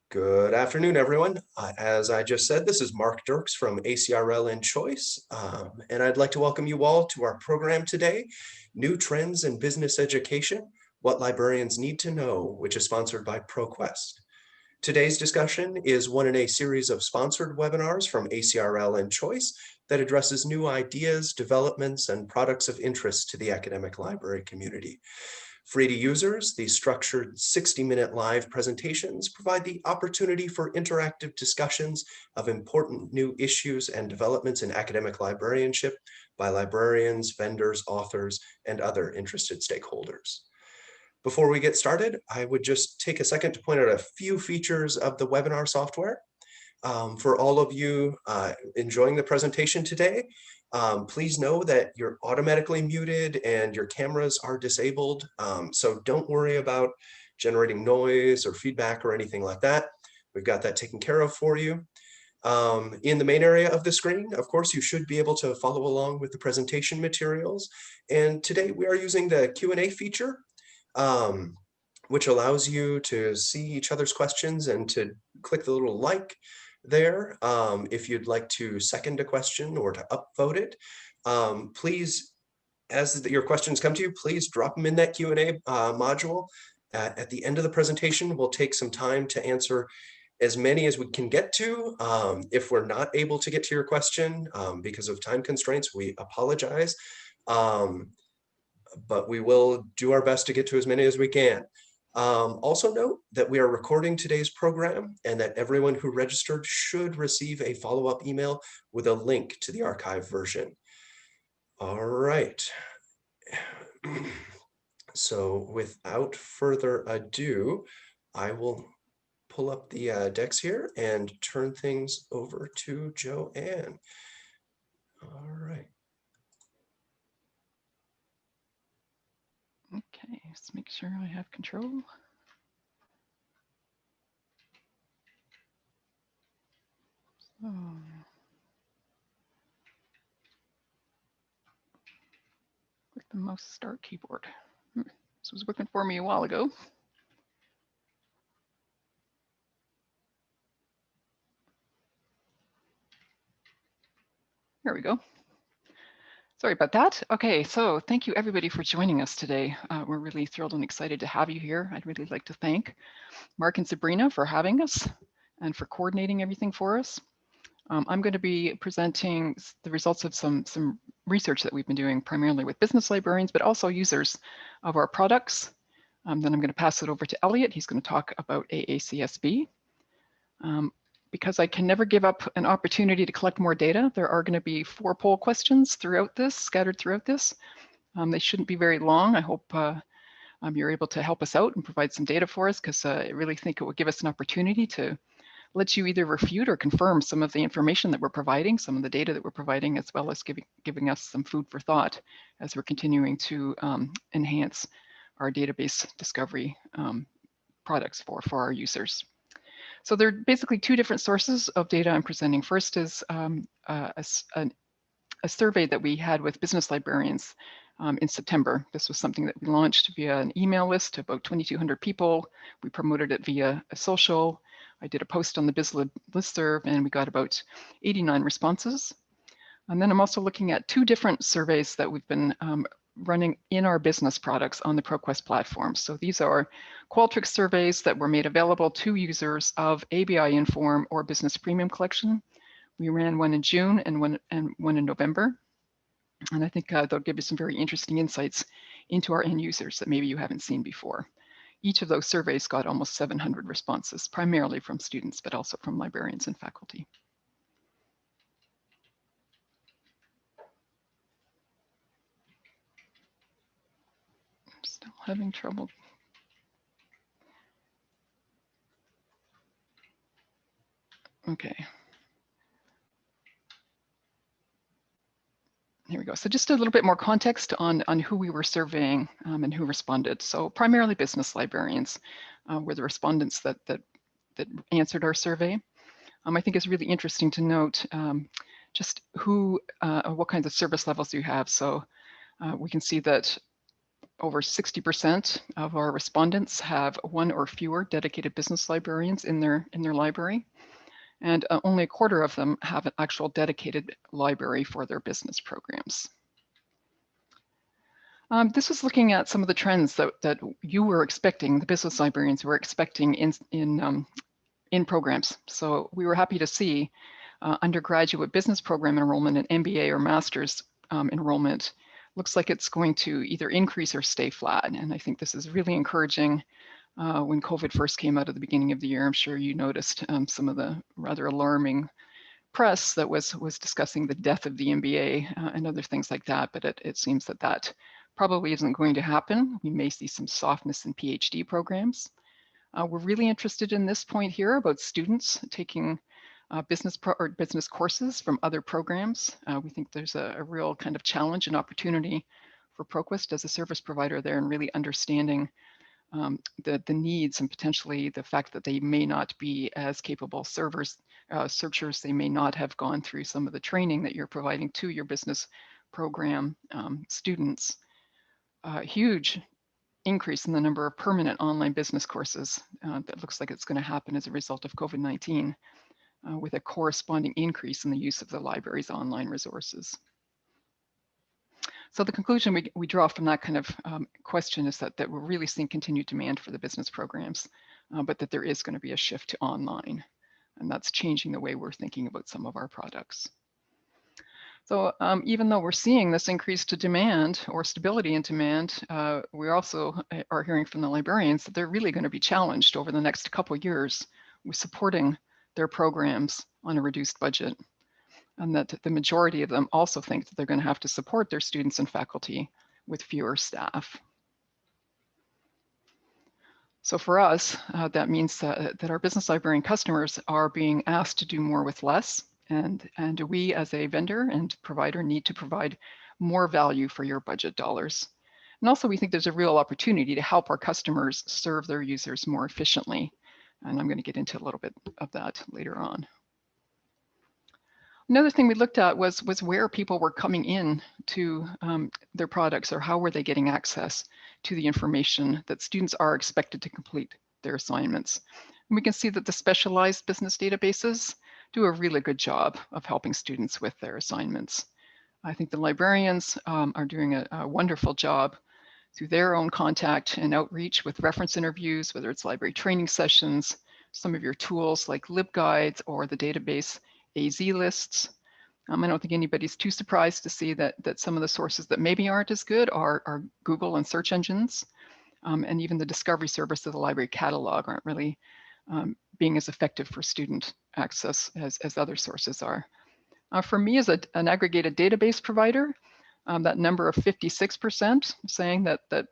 Good afternoon, everyone. As I just said, this is Mark Dirks from ACRL in Choice, and I'd like to welcome you all to our program today, New Trends in Business Education, What Librarians Need to Know, which is sponsored by ProQuest. Today's discussion is one in a series of sponsored webinars from ACRL in Choice that addresses new ideas, developments, and products of interest to the academic library community. Free to users, these structured 60-minute live presentations provide the opportunity for interactive discussions of important new issues and developments in academic librarianship by librarians, vendors, authors, and other interested stakeholders. Before we get started, I would just take a second to point out a few features of the webinar software. For all of you enjoying the presentation today, please know that you're automatically muted and your cameras are disabled. So don't worry about generating noise or feedback or anything like that. We've got that taken care of for you. In the main area of the screen, of course, you should be able to follow along with the presentation materials. And today we are using the Q&A feature, which allows you to see each other's questions and to click the little like there. If you'd like to second a question or to upvote it, please, as your questions come to you, please drop them in that Q&A module. At the end of the presentation, we'll take some time to answer as many as we can get to. If we're not able to get to your question because of time constraints, we apologize. But we will do our best to get to as many as we can. Also note that we are recording today's program and that everyone who registered should receive a follow-up email with a link to the archive version. All right. So without further ado, I will pull up the decks here and turn things over to Jo-Anne. All right. Okay, let's make sure I have control. So, click the mouse start keyboard. This was working for me a while ago. There we go. Sorry about that. Okay, so thank you everybody for joining us today. We're really thrilled and excited to have you here. I'd really like to thank Mark and Sabrina for having us and for coordinating everything for us. I'm going to be presenting the results of some research that we've been doing primarily with business librarians, but also users of our products. Then I'm going to pass it over to Elliot. He's going to talk about AACSB. Because I can never give up an opportunity to collect more data, there are going to be 4 poll questions throughout this, scattered throughout this. They shouldn't be very long. I hope you're able to help us out and provide some data for us, because I really think it will give us an opportunity to let you either refute or confirm some of the information that we're providing, some of the data that we're providing, as well as giving us some food for thought as we're continuing to enhance our database discovery products for our users. So there are basically 2 different sources of data I'm presenting. First is a survey that we had with business librarians in September. This was something that we launched via an email list to about 2,200 people. We promoted it via a social. I did a post on the BizLib listserv, and we got about 89 responses. And then I'm also looking at 2 different surveys that we've been running in our business products on the ProQuest platform. So these are Qualtrics surveys that were made available to users of ABI Inform or Business Premium Collection. We ran one in June and one in November. And I think they'll give you some very interesting insights into our end users that maybe you haven't seen before. Each of those surveys got almost 700 responses, primarily from students, but also from librarians and faculty. I'm still having trouble. Okay. Here we go. So just a little bit more context on who we were surveying and who responded. So primarily business librarians were the respondents that answered our survey. I think it's really interesting to note just what kinds of service levels you have. So we can see that over 60% of our respondents have one or fewer dedicated business librarians in their library, and only a quarter of them have an actual dedicated library for their business programs. This was looking at some of the trends that you were expecting, the business librarians were expecting in programs. So we were happy to see undergraduate business program enrollment and MBA or master's enrollment looks like it's going to either increase or stay flat. And I think this is really encouraging. When COVID first came out at the beginning of the year, I'm sure you noticed some of the rather alarming press that was discussing the death of the MBA and other things like that. But it seems that probably isn't going to happen. We may see some softness in PhD programs. We're really interested in this point here about students taking business courses from other programs. We think there's a real kind of challenge and opportunity for ProQuest as a service provider there, and really understanding the needs and potentially the fact that they may not be as capable searchers. They may not have gone through some of the training that you're providing to your business program students. Huge increase in the number of permanent online business courses that looks like it's going to happen as a result of COVID-19, with a corresponding increase in the use of the library's online resources. So the conclusion we draw from that kind of question is that we're really seeing continued demand for the business programs, but that there is going to be a shift to online, and that's changing the way we're thinking about some of our products. So even though we're seeing this increase to demand or stability in demand, we also are hearing from the librarians that they're really going to be challenged over the next couple of years with supporting their programs on a reduced budget, and that the majority of them also think that they're going to have to support their students and faculty with fewer staff. So for us, that means that our business librarian customers are being asked to do more with less, and we as a vendor and provider need to provide more value for your budget dollars. And also we think there's a real opportunity to help our customers serve their users more efficiently. And I'm going to get into a little bit of that later on. Another thing we looked at was where people were coming in to their products, or how were they getting access to the information that students are expected to complete their assignments. And we can see that the specialized business databases do a really good job of helping students with their assignments. I think the librarians are doing a wonderful job through their own contact and outreach with reference interviews, whether it's library training sessions, some of your tools like LibGuides or the database AZ lists. I don't think anybody's too surprised to see that some of the sources that maybe aren't as good are Google and search engines, and even the discovery service of the library catalog aren't really being as effective for student access as other sources are. For me as an aggregated database provider, that number of 56% saying that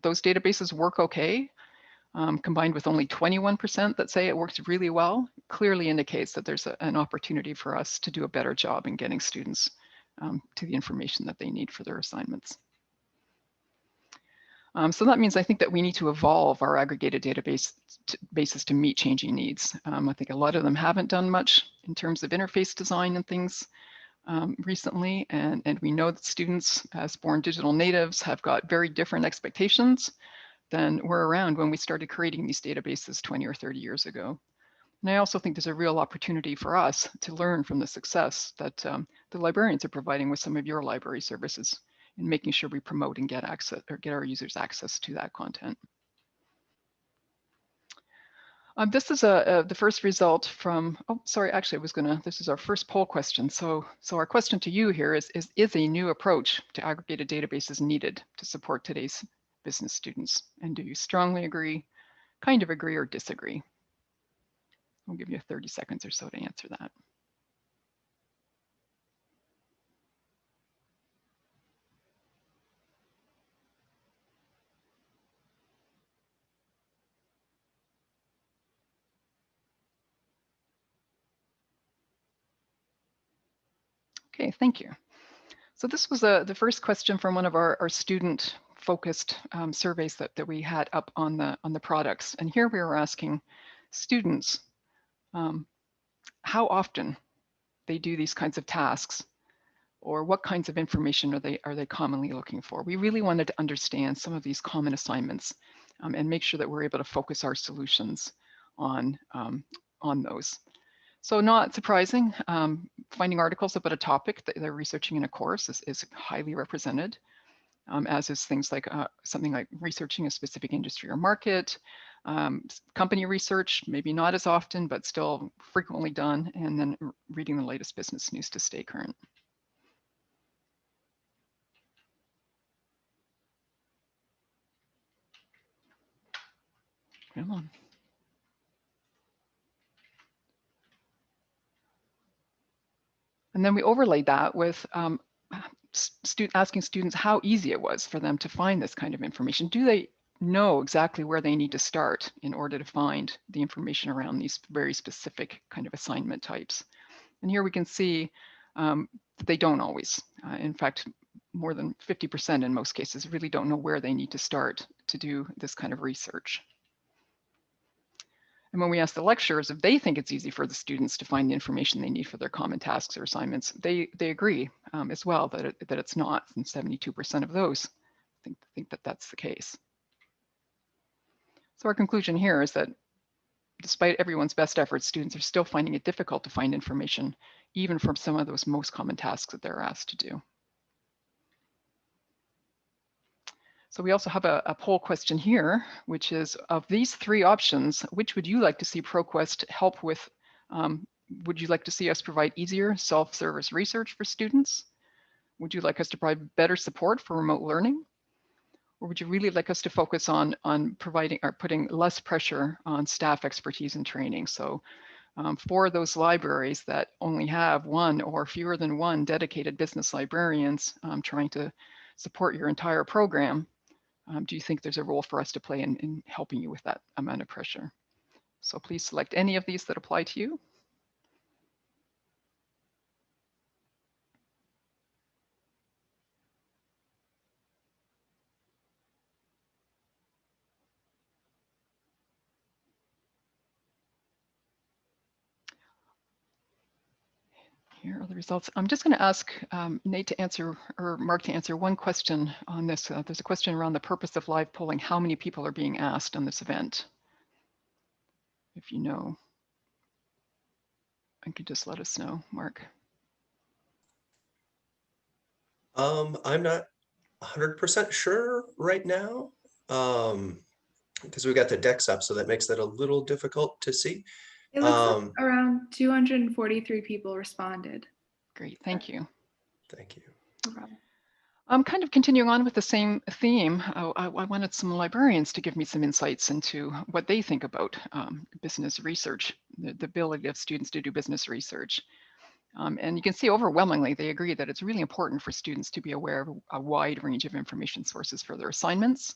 those databases work okay, combined with only 21% that say it works really well, clearly indicates that there's an opportunity for us to do a better job in getting students to the information that they need for their assignments. So that means I think that we need to evolve our aggregated bases to meet changing needs. I think a lot of them haven't done much in terms of interface design and things recently, and we know that students as born digital natives have got very different expectations than were around when we started creating these databases 20 or 30 years ago. And I also think there's a real opportunity for us to learn from the success that the librarians are providing with some of your library services, and making sure we promote and get access, or get our users access to that content. This is the first result from, oh, sorry, actually this is our first poll question. So our question to you here is a new approach to aggregated databases needed to support today's business students? And do you strongly agree, kind of agree, or disagree? I'll give you 30 seconds or so to answer that. Okay, thank you. So this was the first question from one of our student-focused surveys that we had up on the products. And here we were asking students how often they do these kinds of tasks Or what kinds of information are they commonly looking for? We really wanted to understand some of these common assignments and make sure that we're able to focus our solutions on those. So not surprising, finding articles about a topic that they're researching in a course is highly represented, as is things like something like researching a specific industry or market, company research, maybe not as often, but still frequently done, and then reading the latest business news to stay current. Come on. And then we overlaid that with asking students how easy it was for them to find this kind of information. Do they know exactly where they need to start in order to find the information around these very specific kind of assignment types? And here we can see that they don't always. In fact, more than 50% in most cases really don't know where they need to start to do this kind of research. And when we ask the lecturers if they think it's easy for the students to find the information they need for their common tasks or assignments, they agree as well that it's not, and 72% of those think that that's the case. So our conclusion here is that despite everyone's best efforts, students are still finding it difficult to find information, even from some of those most common tasks that they're asked to do. So we also have a poll question here, which is, of these three options, which would you like to see ProQuest help with? Would you like to see us provide easier self-service research for students? Would you like us to provide better support for remote learning? Or would you really like us to focus on providing or putting less pressure on staff expertise and training? So for those libraries that only have one or fewer than one dedicated business librarians trying to support your entire program, do you think there's a role for us to play in helping you with that amount of pressure? So please select any of these that apply to you. Here are the results. I'm just going to ask Nate to answer, or Mark to answer one question on this. There's a question around the purpose of live polling. How many people are being asked on this event? If you know, you could just let us know, Mark. I'm not 100% sure right now, because we got the decks up, so that makes that a little difficult to see. It looks like around 243 people responded. Great, thank you. Thank you. No problem. I'm kind of continuing on with the same theme. I wanted some librarians to give me some insights into what they think about business research, the ability of students to do business research. And you can see overwhelmingly, they agree that it's really important for students to be aware of a wide range of information sources for their assignments.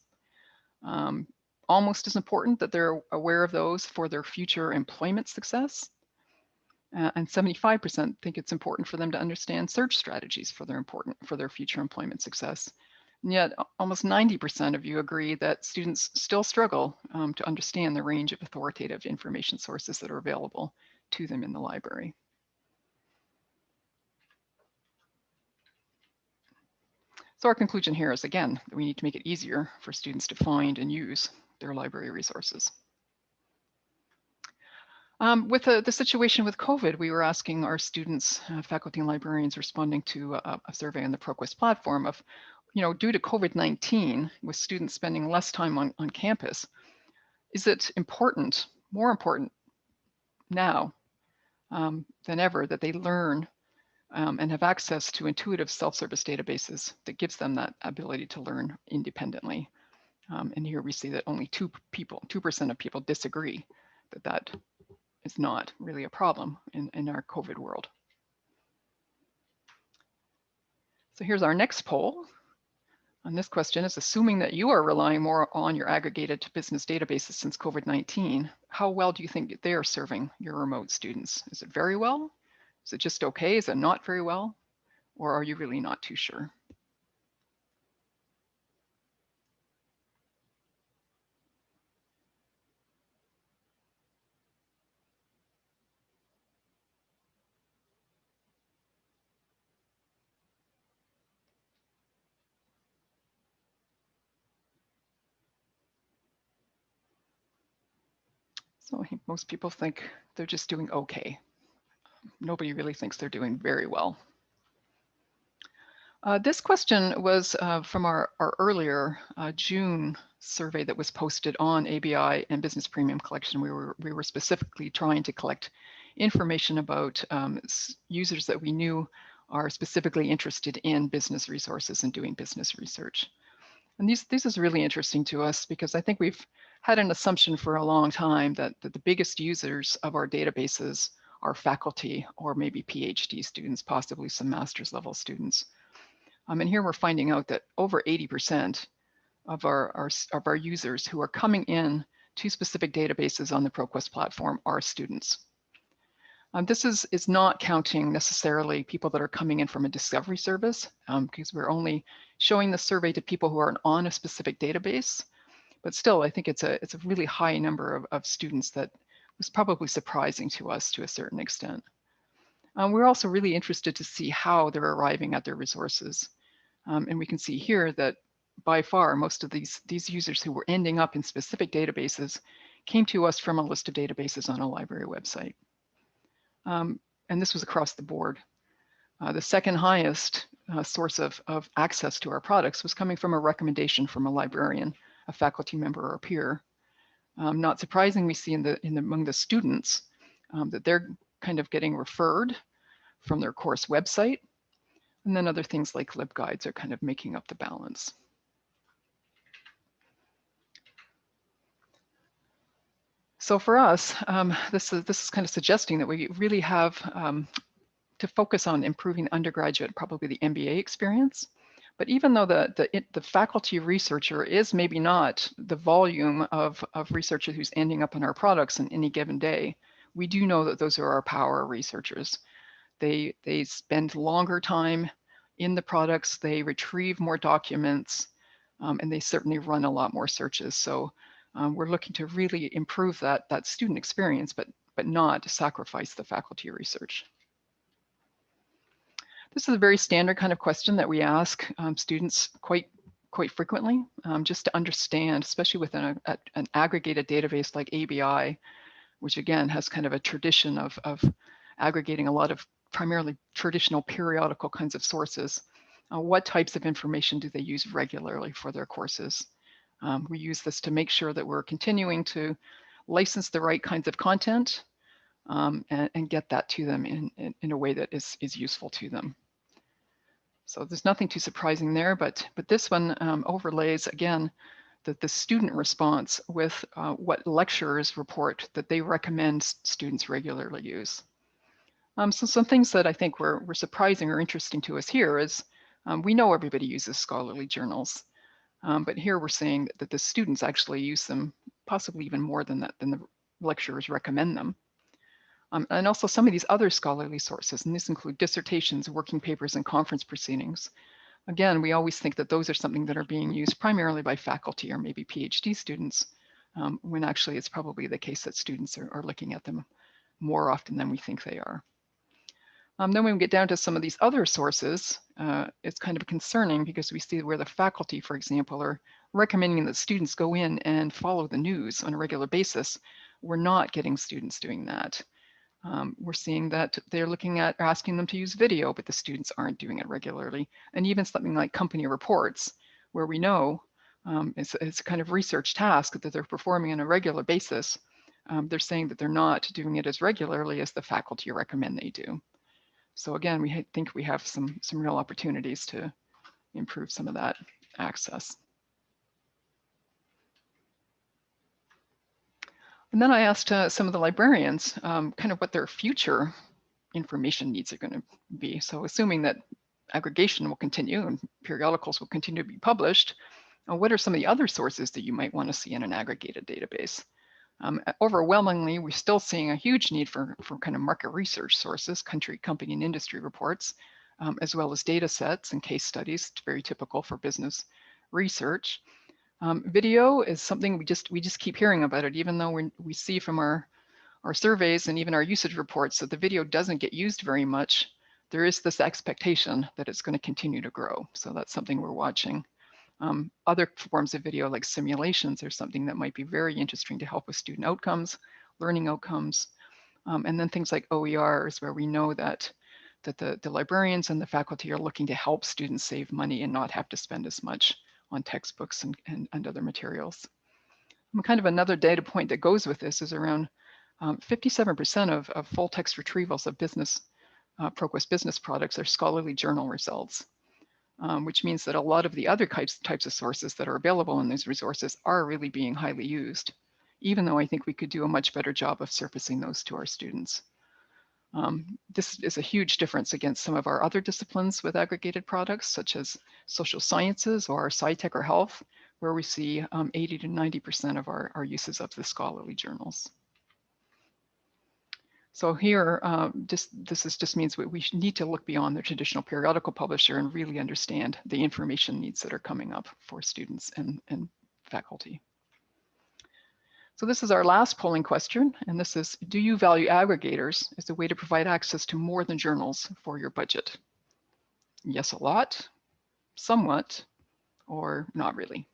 Almost as important that they're aware of those for their future employment success. And 75% think it's important for them to understand search strategies for their future employment success. And yet almost 90% of you agree that students still struggle to understand the range of authoritative information sources that are available to them in the library. So our conclusion here is, again, that we need to make it easier for students to find and use their library resources. With the situation with COVID, we were asking our students, faculty and librarians responding to a survey on the ProQuest platform of, due to COVID-19, with students spending less time on campus, is it important, more important now than ever, that they learn and have access to intuitive self-service databases that gives them that ability to learn independently? And here we see that only 2% of people disagree that is not really a problem in our COVID world. So here's our next poll. On this question is, assuming that you are relying more on your aggregated business databases since COVID-19, how well do you think they are serving your remote students? Is it very well? Is it just okay? Is it not very well? Or are you really not too sure? So I think most people think they're just doing okay. Nobody really thinks they're doing very well. This question was from our earlier June survey that was posted on ABI and Business Premium Collection. We were specifically trying to collect information about users that we knew are specifically interested in business resources and doing business research. And this is really interesting to us because I think we've had an assumption for a long time that the biggest users of our databases are faculty or maybe PhD students, possibly some master's level students. And here we're finding out that over 80% of our users who are coming in to specific databases on the ProQuest platform are students. This is not counting necessarily people that are coming in from a discovery service, because we're only showing the survey to people who are on a specific database. But still, I think it's a really high number of students that was probably surprising to us to a certain extent. We're also really interested to see how they're arriving at their resources. And we can see here that by far, most of these users who were ending up in specific databases came to us from a list of databases on a library website. And this was across the board. The second highest source of access to our products was coming from a recommendation from a librarian, a faculty member or a peer. Not surprising, we see among the students that they're kind of getting referred from their course website. And then other things like LibGuides are kind of making up the balance. So for us, this is kind of suggesting that we really have to focus on improving undergraduate, probably the MBA experience. But even though the faculty researcher is maybe not the volume of researcher who's ending up in our products in any given day, we do know that those are our power researchers. They spend longer time in the products, they retrieve more documents, and they certainly run a lot more searches. So we're looking to really improve that student experience, but not sacrifice the faculty research. This is a very standard kind of question that we ask students quite frequently, just to understand, especially within an aggregated database like ABI, which again has kind of a tradition of aggregating a lot of primarily traditional periodical kinds of sources. What types of information do they use regularly for their courses? We use this to make sure that we're continuing to license the right kinds of content and get that to them in a way that is useful to them. So there's nothing too surprising there, but this one overlays, again, the student response with what lecturers report that they recommend students regularly use. So some things that I think were surprising or interesting to us here is we know everybody uses scholarly journals, but here we're saying that the students actually use them possibly even more than the lecturers recommend them. And also some of these other scholarly sources, and these include dissertations, working papers, and conference proceedings. Again, we always think that those are something that are being used primarily by faculty or maybe PhD students, when actually it's probably the case that students are looking at them more often than we think they are. Then when we get down to some of these other sources, it's kind of concerning because we see where the faculty, for example, are recommending that students go in and follow the news on a regular basis. We're not getting students doing that. We're seeing that they're looking at asking them to use video, but the students aren't doing it regularly. And even something like company reports, where we know it's a kind of research task that they're performing on a regular basis. They're saying that they're not doing it as regularly as the faculty recommend they do. So again, we think we have some real opportunities to improve some of that access. And then I asked some of the librarians kind of what their future information needs are going to be. So assuming that aggregation will continue and periodicals will continue to be published, what are some of the other sources that you might want to see in an aggregated database? Overwhelmingly, we're still seeing a huge need for kind of market research sources, country, company, and industry reports, as well as data sets and case studies. It's very typical for business research. Video is something we just keep hearing about it, even though we see from our surveys and even our usage reports that the video doesn't get used very much. There is this expectation that it's going to continue to grow. So that's something we're watching. Other forms of video like simulations are something that might be very interesting to help with student outcomes, learning outcomes. And then things like OERs, where we know that the librarians and the faculty are looking to help students save money and not have to spend as much on textbooks and other materials. And kind of another data point that goes with this is around 57% of full text retrievals of ProQuest business products are scholarly journal results, which means that a lot of the other types of sources that are available in these resources are really being highly used, even though I think we could do a much better job of surfacing those to our students. This is a huge difference against some of our other disciplines with aggregated products, such as social sciences or sci-tech or health, where we see 80 to 90% of our uses of the scholarly journals. So here, this just means we need to look beyond the traditional periodical publisher and really understand the information needs that are coming up for students and faculty. So this is our last polling question, and this is, do you value aggregators as a way to provide access to more than journals for your budget? Yes, a lot, somewhat, or not really.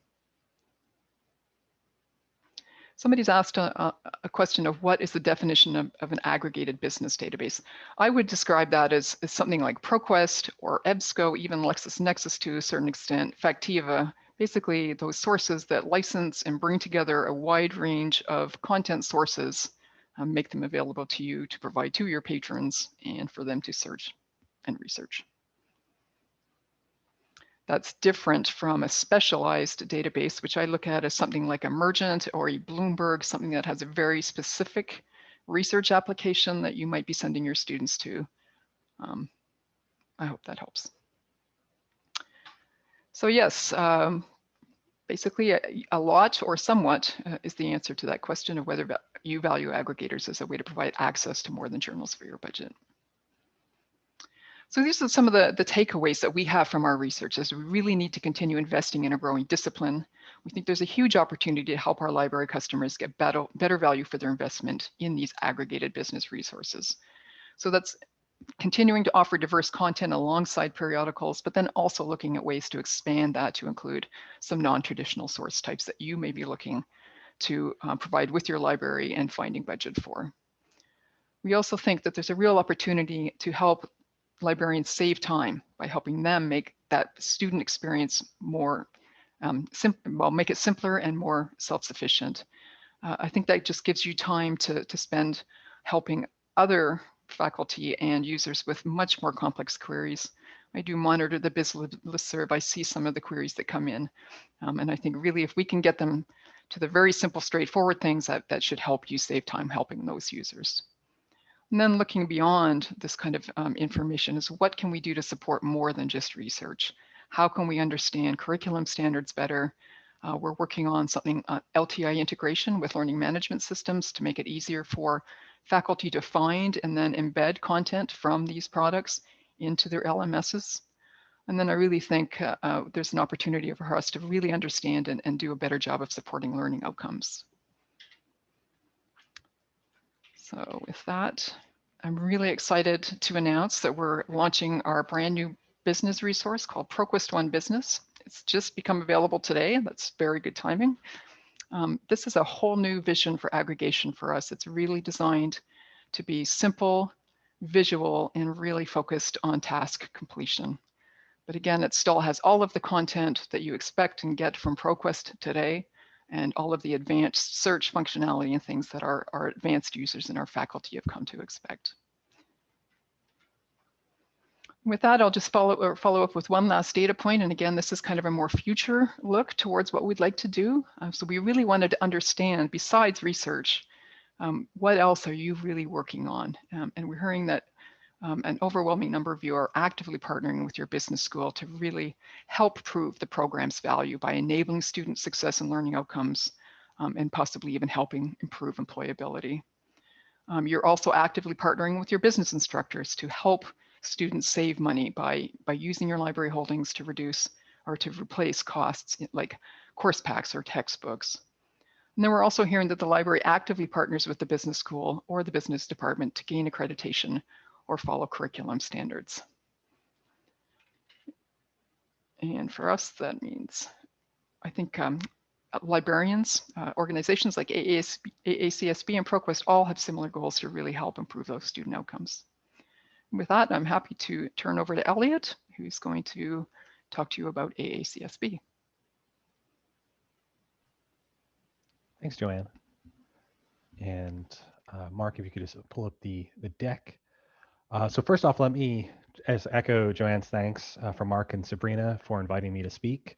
Somebody's asked a question of what is the definition of an aggregated business database. I would describe that as something like ProQuest or EBSCO, even LexisNexis to a certain extent, Factiva, basically those sources that license and bring together a wide range of content sources, make them available to you to provide to your patrons and for them to search and research. That's different from a specialized database, which I look at as something like Emergent or a Bloomberg, something that has a very specific research application that you might be sending your students to. I hope that helps. So yes, basically a lot or somewhat is the answer to that question of whether you value aggregators as a way to provide access to more than journals for your budget. So these are some of the takeaways that we have from our research as we really need to continue investing in a growing discipline. We think there's a huge opportunity to help our library customers get better value for their investment in these aggregated business resources. So that's continuing to offer diverse content alongside periodicals, but then also looking at ways to expand that to include some non-traditional source types that you may be looking to provide with your library and finding budget for. We also think that there's a real opportunity to help librarians save time by helping them make that student experience more make it simpler and more self-sufficient. I think that just gives you time to spend helping other faculty and users with much more complex queries. I do monitor the biz listserv. I see some of the queries that come in. And I think really if we can get them to the very simple, straightforward things, that should help you save time helping those users. And then looking beyond this kind of information is what can we do to support more than just research? How can we understand curriculum standards better? We're working on something, LTI integration with learning management systems to make it easier for faculty to find and then embed content from these products into their LMSs. And then I really think there's an opportunity for us to really understand and do a better job of supporting learning outcomes. So with that, I'm really excited to announce that we're launching our brand new business resource called ProQuest One Business. It's just become available today. That's very good timing. This is a whole new vision for aggregation for us. It's really designed to be simple, visual, and really focused on task completion. But again, it still has all of the content that you expect and get from ProQuest today, and all of the advanced search functionality and things that our advanced users and our faculty have come to expect. With that, I'll just follow up with one last data point. And again, this is kind of a more future look towards what we'd like to do. So we really wanted to understand, besides research, what else are you really working on? And we're hearing that an overwhelming number of you are actively partnering with your business school to really help prove the program's value by enabling student success and learning outcomes, and possibly even helping improve employability. You're also actively partnering with your business instructors to help students save money by using your library holdings to reduce or to replace costs like course packs or textbooks. And then we're also hearing that the library actively partners with the business school or the business department to gain accreditation or follow curriculum standards. And for us, that means, I think librarians, organizations like AACSB and ProQuest all have similar goals to really help improve those student outcomes. And with that, I'm happy to turn over to Elliot, who's going to talk to you about AACSB. Thanks, Jo-Anne. And Mark, if you could just pull up the deck. So first off, let me echo Jo-Anne's thanks for Mark and Sabrina for inviting me to speak.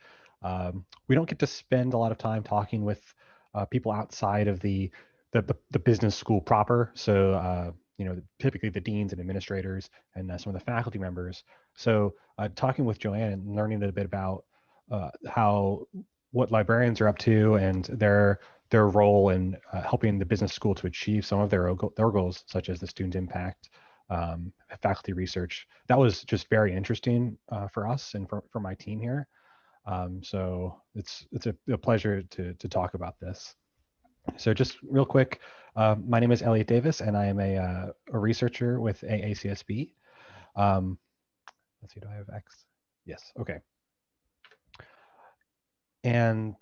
We don't get to spend a lot of time talking with people outside of the business school proper. So typically the deans and administrators and some of the faculty members. So talking with Jo-Anne and learning a bit about what librarians are up to and their role in helping the business school to achieve some of their goals, such as the student impact, faculty research. That was just very interesting for us and for my team here. So it's a pleasure to talk about this. So just real quick, my name is Elliot Davis, and I am a researcher with AACSB. Let's see, do I have X? Yes, okay. And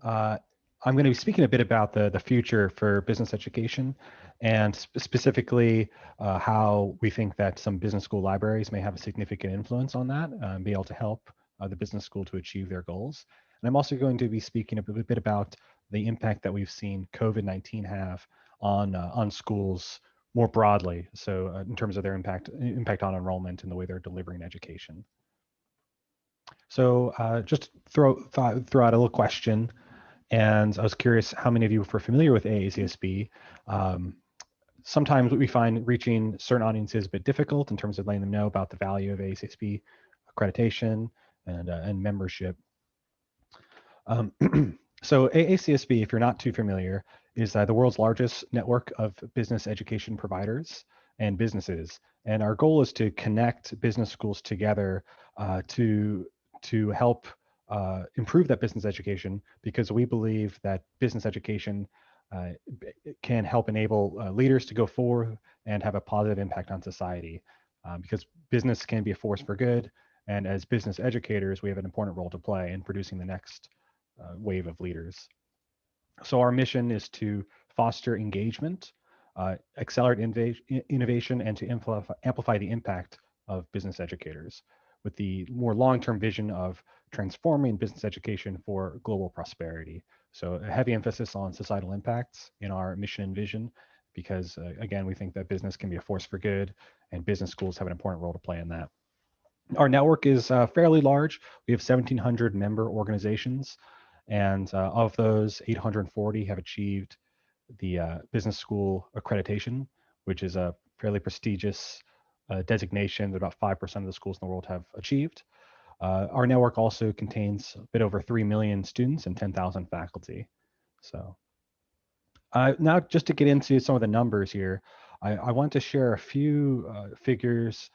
I'm going to be speaking a bit about the future for business education, and specifically how we think that some business school libraries may have a significant influence on that, and be able to help the business school to achieve their goals. And I'm also going to be speaking a bit about the impact that we've seen COVID-19 have on schools more broadly. So in terms of their impact on enrollment and the way they're delivering education. So just throw out a little question. And I was curious how many of you were familiar with AACSB. Sometimes we find reaching certain audiences a bit difficult in terms of letting them know about the value of AACSB accreditation and membership. So AACSB, if you're not too familiar, is the world's largest network of business education providers and businesses. And our goal is to connect business schools together to help improve that business education, because we believe that business education can help enable leaders to go forward and have a positive impact on society, because business can be a force for good. And as business educators, we have an important role to play in producing the next wave of leaders. So our mission is to foster engagement, accelerate innovation, and to amplify the impact of business educators, with the more long-term vision of transforming business education for global prosperity. So a heavy emphasis on societal impacts in our mission and vision, because again, we think that business can be a force for good, and business schools have an important role to play in that. Our network is fairly large. We have 1,700 member organizations, and of those, 840 have achieved the business school accreditation, which is a fairly prestigious designation that about 5% of the schools in the world have achieved. Our network also contains a bit over 3 million students and 10,000 faculty. So now just to get into some of the numbers here, I want to share a few figures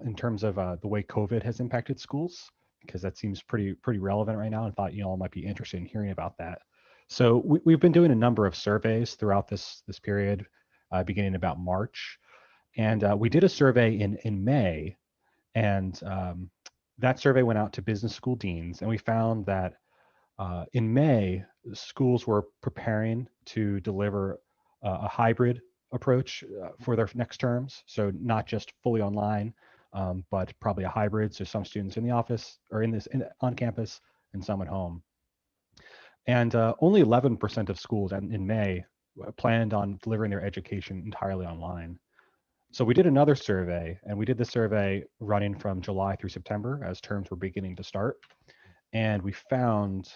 in terms of the way COVID has impacted schools, because that seems pretty relevant right now, and thought you all might be interested in hearing about that. So we've been doing a number of surveys throughout this period, beginning about March. And we did a survey in May, and that survey went out to business school deans, and we found that in May, schools were preparing to deliver a hybrid approach for their next terms. So not just fully online, but probably a hybrid. So some students in the office or on campus and some at home. And only 11% of schools in May planned on delivering their education entirely online. So we did another survey, and we did the survey running from July through September as terms were beginning to start. And we found,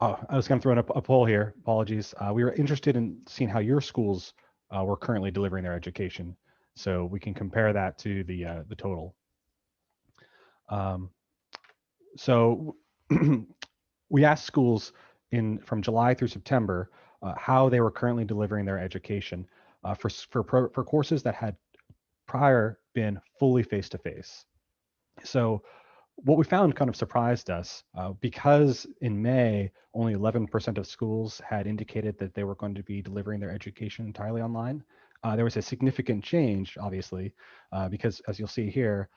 I was going to throw in a poll here, apologies. We were interested in seeing how your schools were currently delivering their education, so we can compare that to the total. So we asked schools from July through September how they were currently delivering their education for courses that had prior been fully face-to-face. So what we found kind of surprised us, because in May, only 11% of schools had indicated that they were going to be delivering their education entirely online. There was a significant change, obviously, because as you'll see here,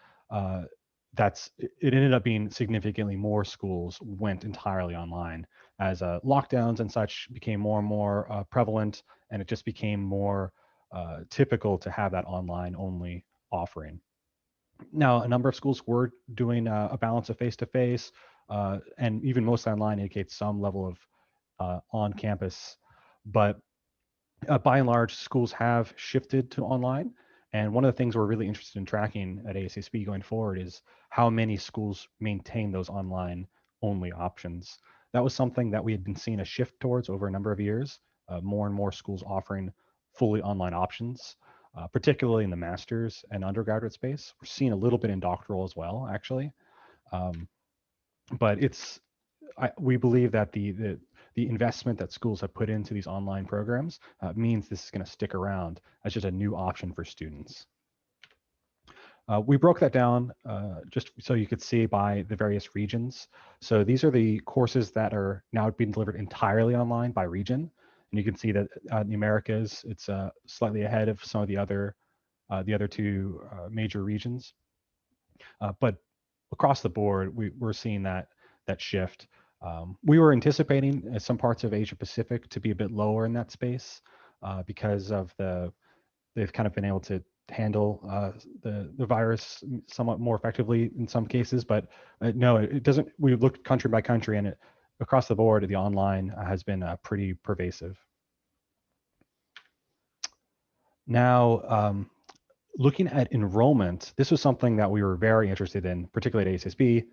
it ended up being significantly more schools went entirely online as lockdowns and such became more and more prevalent, and it just became more typical to have that online only offering. Now, a number of schools were doing a balance of face-to-face, and even mostly online indicates some level of on-campus, but by and large, schools have shifted to online. And one of the things we're really interested in tracking at AACSB going forward is how many schools maintain those online only options. That was something that we had been seeing a shift towards over a number of years, more and more schools offering fully online options, particularly in the master's and undergraduate space. We're seeing a little bit in doctoral as well, actually. But we believe that the investment that schools have put into these online programs means this is going to stick around as just a new option for students. We broke that down just so you could see by the various regions. So these are the courses that are now being delivered entirely online by region. And you can see that in the Americas, it's slightly ahead of some of the other two major regions. But across the board, we're seeing that shift. We were anticipating some parts of Asia Pacific to be a bit lower in that space because of they've kind of been able to handle the virus somewhat more effectively in some cases, but no, it doesn't. We looked country by country, and across the board, the online has been pretty pervasive. Now, looking at enrollment, this was something that we were very interested in, particularly at AACSB.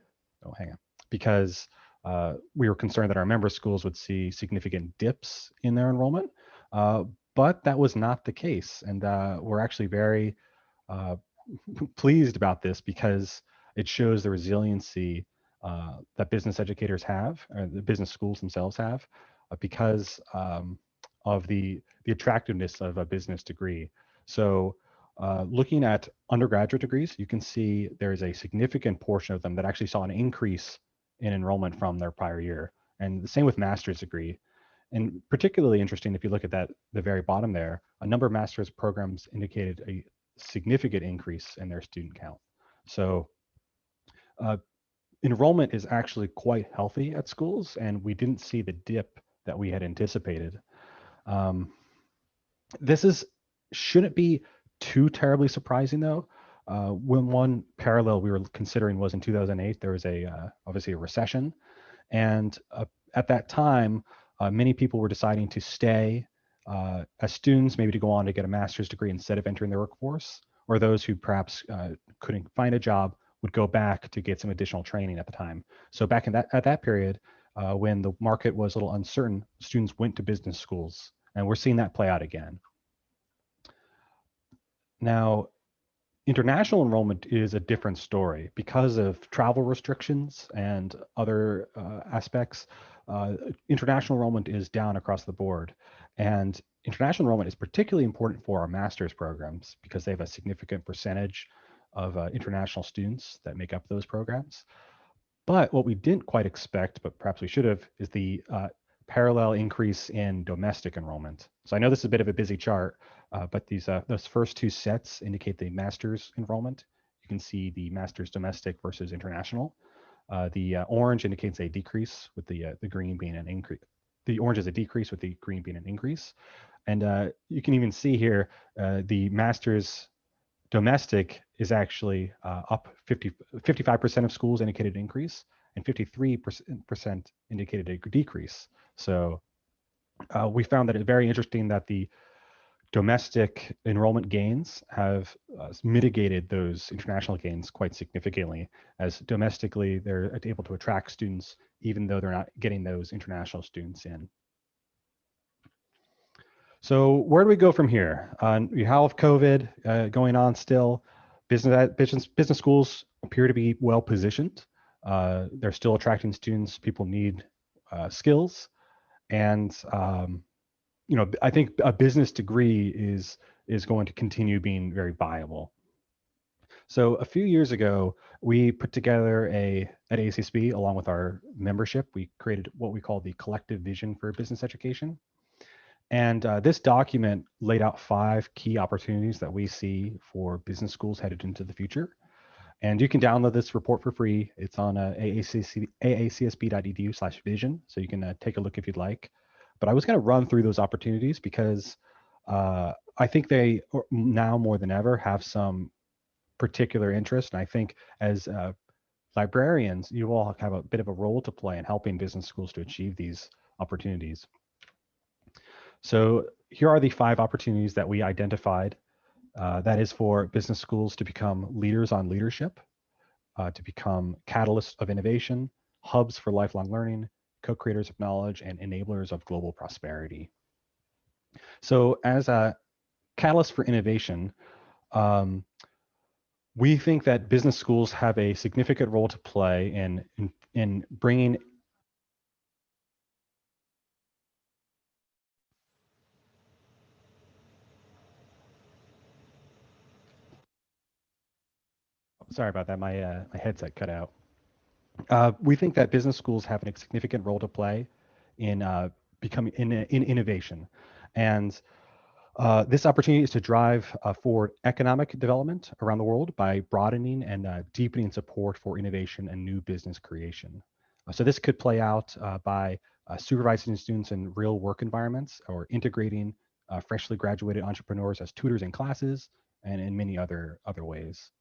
Oh, hang on, because we were concerned that our member schools would see significant dips in their enrollment, but that was not the case. And we're actually very pleased about this because it shows the resiliency that business educators have, or the business schools themselves have, because of the attractiveness of a business degree. So looking at undergraduate degrees, you can see there is a significant portion of them that actually saw an increase in enrollment from their prior year. And the same with master's degree. And particularly interesting, if you look at the very bottom there, a number of master's programs indicated a significant increase in their student count. So enrollment is actually quite healthy at schools, and we didn't see the dip that we had anticipated. This shouldn't be too terribly surprising though. When one parallel we were considering was in 2008, there was obviously a recession, and at that time, many people were deciding to stay as students, maybe to go on to get a master's degree instead of entering the workforce, or those who perhaps couldn't find a job would go back to get some additional training at the time. So back in at that period, when the market was a little uncertain, students went to business schools, and we're seeing that play out again. Now, international enrollment is a different story because of travel restrictions and other aspects. International enrollment is down across the board, and international enrollment is particularly important for our master's programs because they have a significant percentage of international students that make up those programs. But what we didn't quite expect, but perhaps we should have, is the parallel increase in domestic enrollment. So I know this is a bit of a busy chart, but those first two sets indicate the master's enrollment. You can see the master's domestic versus international. The orange indicates a decrease, with the green being an increase. The orange is a decrease, with the green being an increase. And you can even see here the master's domestic is actually up 55% of schools indicated an increase, and 53% indicated a decrease. So we found that it's very interesting that the domestic enrollment gains have mitigated those international gains quite significantly, as domestically they're able to attract students even though they're not getting those international students in. So where do we go from here? We have COVID going on still. Business schools appear to be well positioned. They're still attracting students. People need skills, and I think a business degree is going to continue being very viable. So a few years ago, we put together at AACSB, along with our membership, we created what we call the Collective Vision for Business Education. And this document laid out 5 key opportunities that we see for business schools headed into the future. And you can download this report for free. It's on aacsb.edu/vision, so you can take a look if you'd like. But I was going to run through those opportunities because I think they now more than ever have some particular interest. And I think as librarians, you all have a bit of a role to play in helping business schools to achieve these opportunities. So here are the 5 opportunities that we identified. That is for business schools to become leaders on leadership, to become catalysts of innovation, hubs for lifelong learning, co-creators of knowledge, and enablers of global prosperity. So as a catalyst for innovation, we think that business schools have a significant role to play in bringing sorry about that, my headset cut out. We think that business schools have a significant role to play in becoming in innovation, and this opportunity is to drive forward economic development around the world by broadening and deepening support for innovation and new business creation. So this could play out by supervising students in real work environments or integrating freshly graduated entrepreneurs as tutors in classes and in many other ways.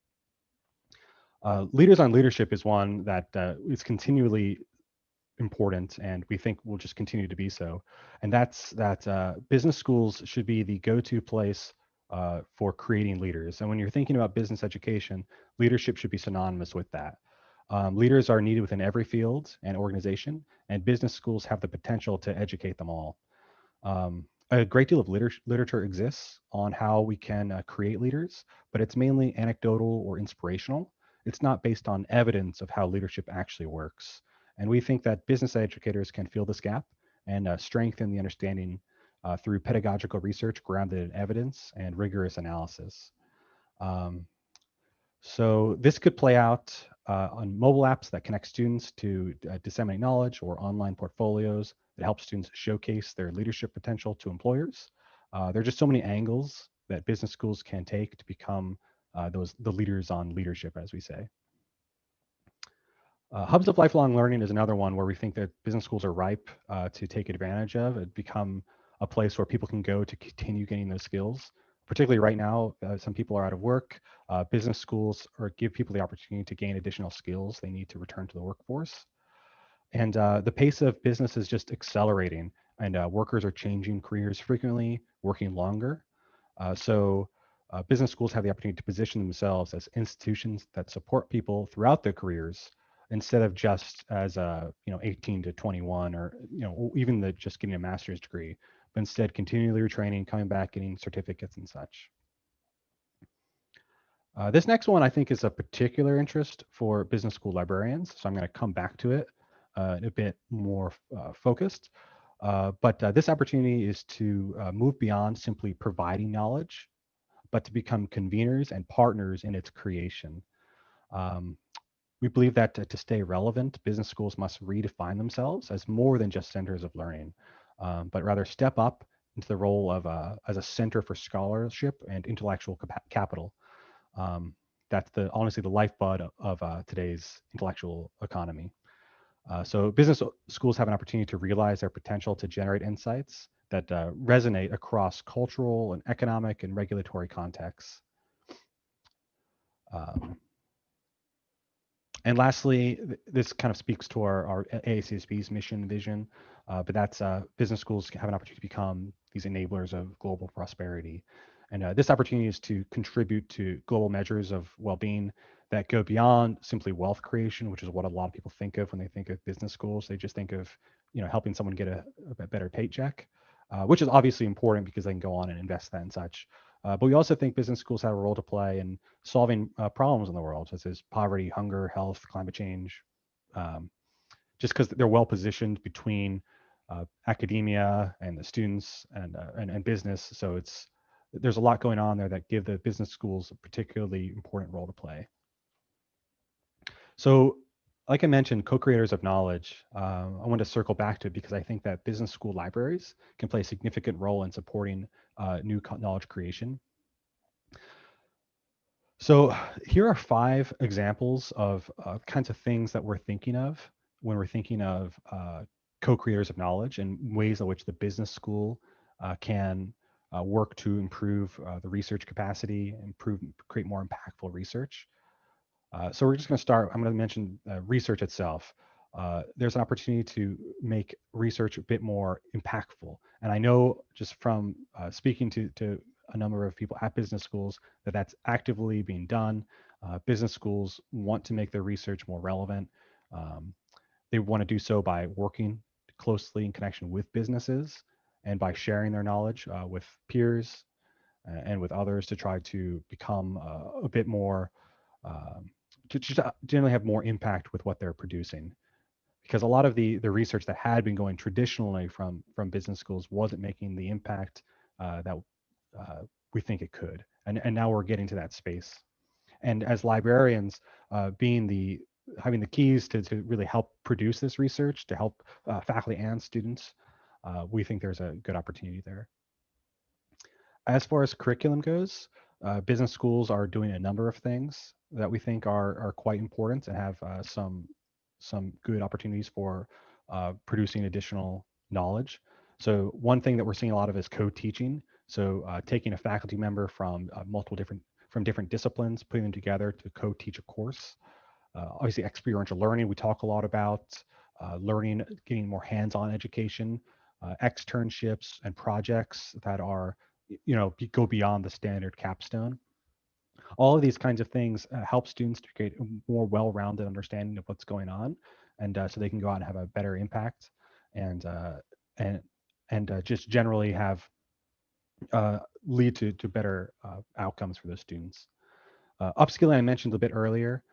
Leaders on leadership is one that is continually important, and we think will just continue to be so. And that's that business schools should be the go-to place for creating leaders. And when you're thinking about business education, leadership should be synonymous with that. Leaders are needed within every field and organization, and business schools have the potential to educate them all. A great deal of literature exists on how we can create leaders, but it's mainly anecdotal or inspirational. It's not based on evidence of how leadership actually works. And we think that business educators can fill this gap and strengthen the understanding through pedagogical research grounded in evidence and rigorous analysis. So this could play out on mobile apps that connect students to disseminate knowledge, or online portfolios that help students showcase their leadership potential to employers. There are just so many angles that business schools can take to become the leaders on leadership, as we say. Hubs of lifelong learning is another one where we think that business schools are ripe to take advantage of and become a place where people can go to continue gaining those skills. Particularly right now, some people are out of work. Business schools give people the opportunity to gain additional skills they need to return to the workforce. And the pace of business is just accelerating, and workers are changing careers frequently, working longer. So business schools have the opportunity to position themselves as institutions that support people throughout their careers, instead of just as 18 to 21, or even just getting a master's degree, but instead continually retraining, coming back, getting certificates and such. This next one I think is a particular interest for business school librarians, so I'm going to come back to it a bit more focused. But this opportunity is to move beyond simply providing knowledge, but to become conveners and partners in its creation. We believe that to stay relevant, business schools must redefine themselves as more than just centers of learning, but rather step up into the role of as a center for scholarship and intellectual capital. That's honestly the lifeblood of today's intellectual economy. So business schools have an opportunity to realize their potential to generate insights that resonate across cultural and economic and regulatory contexts. And lastly, this kind of speaks to our AACSB's mission and vision, but that's business schools have an opportunity to become these enablers of global prosperity. And this opportunity is to contribute to global measures of well-being that go beyond simply wealth creation, which is what a lot of people think of when they think of business schools. They just think of helping someone get a better paycheck, which is obviously important because they can go on and invest that and such. But we also think business schools have a role to play in solving problems in the world, such as poverty, hunger, health, climate change, just because they're well positioned between academia and the students and business. So there's a lot going on there that give the business schools a particularly important role to play. So like I mentioned, co-creators of knowledge, I want to circle back to it because I think that business school libraries can play a significant role in supporting new knowledge creation. So here are 5 examples of kinds of things that we're thinking of when we're thinking of co-creators of knowledge and ways in which the business school can work to improve the research capacity, create more impactful research. So we're just going to start. I'm going to mention research itself. There's an opportunity to make research a bit more impactful. And I know just from speaking to a number of people at business schools that that's actively being done. Business schools want to make their research more relevant. Um, they want to do so by working closely in connection with businesses and by sharing their knowledge with peers and with others to try to become a bit more um, to just generally have more impact with what they're producing, because a lot of the research that had been going traditionally from business schools wasn't making the impact that we think it could, and now we're getting to that space. And as librarians, being the having the keys to really help produce this research to help faculty and students, we think there's a good opportunity there. As far as curriculum goes, business schools are doing a number of things that we think are quite important and have some good opportunities for producing additional knowledge. So one thing that we're seeing a lot of is co-teaching. So taking a faculty member from different disciplines, putting them together to co-teach a course. Obviously, experiential learning we talk a lot about. Learning, getting more hands-on education, externships and projects that are go beyond the standard capstone. All of these kinds of things help students to create a more well-rounded understanding of what's going on, and so they can go out and have a better impact, and and just generally have lead to better outcomes for the students. Upskilling I mentioned a bit earlier,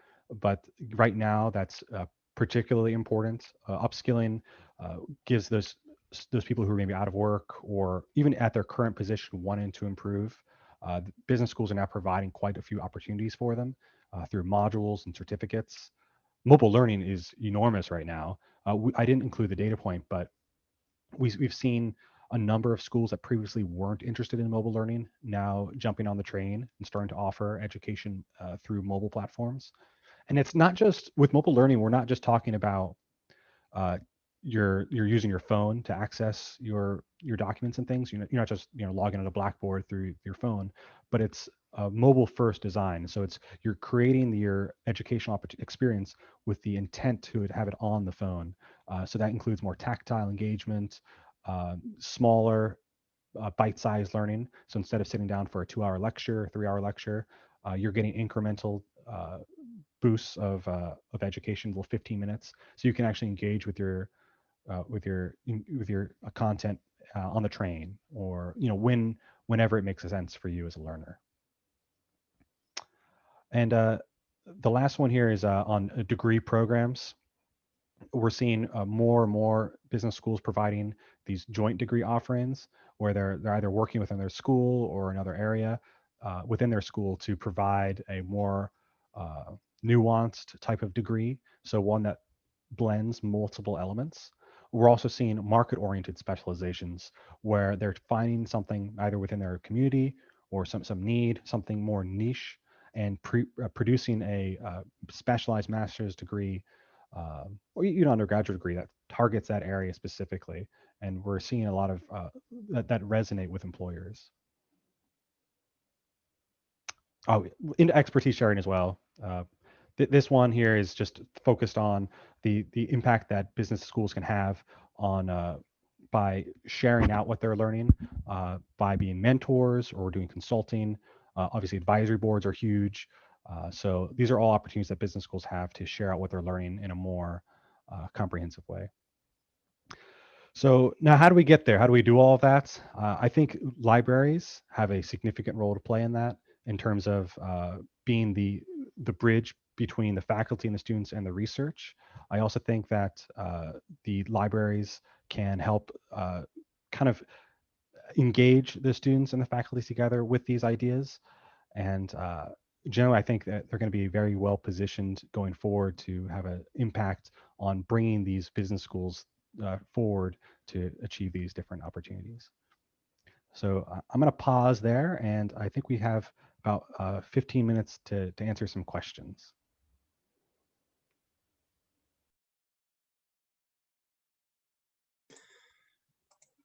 but right now that's particularly important. Upskilling gives those people who are maybe out of work or even at their current position wanting to improve. Business schools are now providing quite a few opportunities for them through modules and certificates. Mobile learning is enormous right now. I didn't include the data point, but we've seen a number of schools that previously weren't interested in mobile learning now jumping on the train and starting to offer education through mobile platforms. And it's not just with mobile learning, we're not just talking about uh, you're using your phone to access your documents and things. You're not just logging into Blackboard through your phone, but it's a mobile first design. So it's you're creating your educational experience with the intent to have it on the phone. So that includes more tactile engagement, smaller bite-sized learning. So instead of sitting down for a 2-hour lecture, 3-hour lecture, you're getting incremental boosts of education, little 15 minutes, so you can actually engage with your content on the train, or whenever it makes sense for you as a learner. And the last one here is on degree programs. We're seeing more and more business schools providing these joint degree offerings where they're either working within their school or another area within their school to provide a more nuanced type of degree. So one that blends multiple elements. We're also seeing market-oriented specializations where they're finding something either within their community or some need, something more niche, and producing a specialized master's degree or even undergraduate degree that targets that area specifically. And we're seeing a lot of that resonate with employers. Oh, into expertise sharing as well. This one here is just focused on the impact that business schools can have on by sharing out what they're learning, by being mentors or doing consulting. Obviously, advisory boards are huge. So these are all opportunities that business schools have to share out what they're learning in a more comprehensive way. So now how do we get there? How do we do all of that? I think libraries have a significant role to play in that in terms of being the bridge between the faculty and the students and the research. I also think that the libraries can help kind of engage the students and the faculty together with these ideas. And generally, I think that they're going to be very well positioned going forward to have an impact on bringing these business schools forward to achieve these different opportunities. So I'm going to pause there, and I think we have about 15 minutes to answer some questions.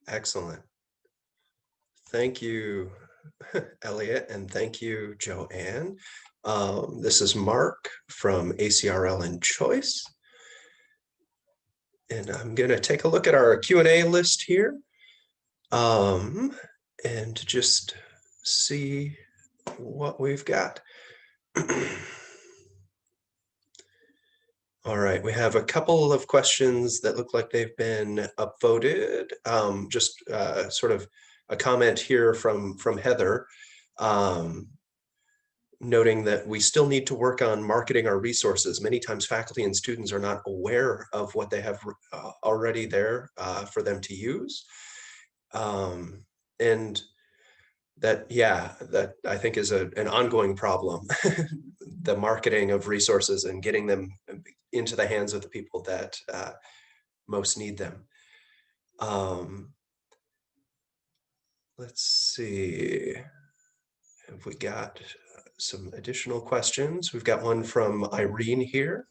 Excellent. Thank you, Elliot, and thank you, Jo-Anne. This is Mark from ACRL in Choice. And I'm going to take a look at our Q&A list here and just see what we've got. All right, we have a couple of questions that look like they've been upvoted. Just sort of a comment here from Heather, noting that we still need to work on marketing our resources. Many times faculty and students are not aware of what they have already there for them to use. And that, yeah, that I think is an ongoing problem, the marketing of resources and getting them into the hands of the people that most need them. Let's see, have we got some additional questions? We've got one from Irene here.